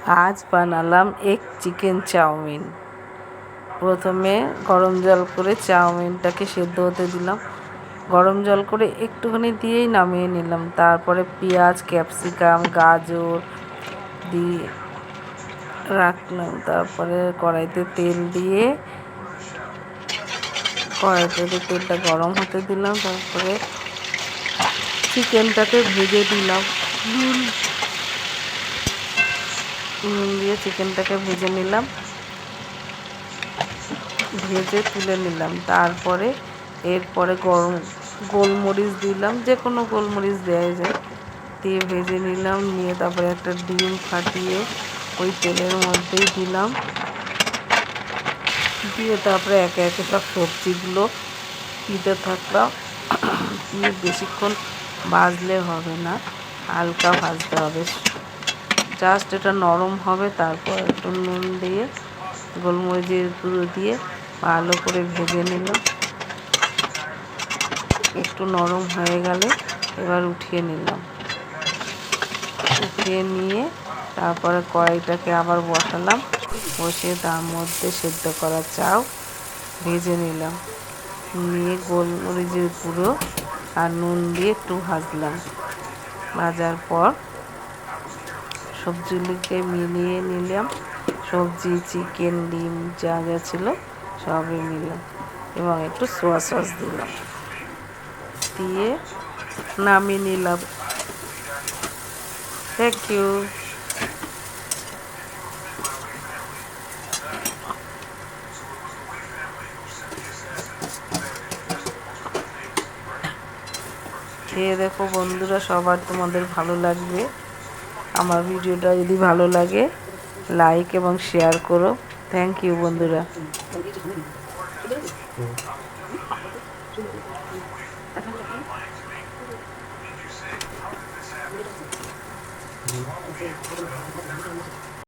আজ বানালাম egg chicken chowmein. প্রথমে গরম জল করে চাউমিনটাকে সেদ্ধ হতে দিলাম। গরম জল করে একটুখানি দিয়েই নামিয়ে নিলাম। তারপরে পেঁয়াজ, ক্যাপসিকাম, গাজর দিয়ে রাখলাম। তারপরে কড়াইতে তেল দিয়ে তেলটা গরম হতে দিলাম। তারপরে চিকেনটাকে ভেজে দিলাম। নুন দিয়ে চিকেনটাকে ভেজে নিলাম, ভেজে তুলে নিলাম। তারপরে এরপরে গোলমরিচ দিলাম, যে কোনো গোলমরিচ দেওয়া যায়, দিয়ে ভেজে নিলাম। নিয়ে তারপরে একটা ডিম ফাটিয়ে ওই তেলের মধ্যেই দিলাম। দিয়ে তারপরে একে একে সব সবজিগুলো দিতে থাকলাম। দিয়ে বেশিক্ষণ ভাজলে হবে না, হালকা ভাজতে হবে। জাস্ট এটা নরম হবে, তারপর একটু নুন দিয়ে গোলমরিচের গুঁড়ো দিয়ে ভালো করে ভেজে নিলাম। একটু নরম হয়ে গেলে এবার উঠিয়ে নিলাম। উঠিয়ে নিয়ে তারপরে কড়াইটাকে আবার বসালাম। বসিয়ে তার মধ্যে সেদ্ধ করা চাউ ভেজে নিলাম। নিয়ে গোলমরিচের গুঁড়ো আর নুন দিয়ে একটু ভাজলাম। ভাজার পর সবজিগুলিকে মিলিয়ে নিলাম। সবজি, চিকেন, ডিম যা যা ছিল সবই নিলাম এবং একটু সোয়া সস দিলাম, দিয়ে নামিয়ে নিলাম। Thank you. খেয়ে দেখো বন্ধুরা, সবার তোমাদের ভালো লাগবে। আমার ভিডিওটা যদি ভালো লাগে লাইক এবং শেয়ার করো। থ্যাংক ইউ বন্ধুরা।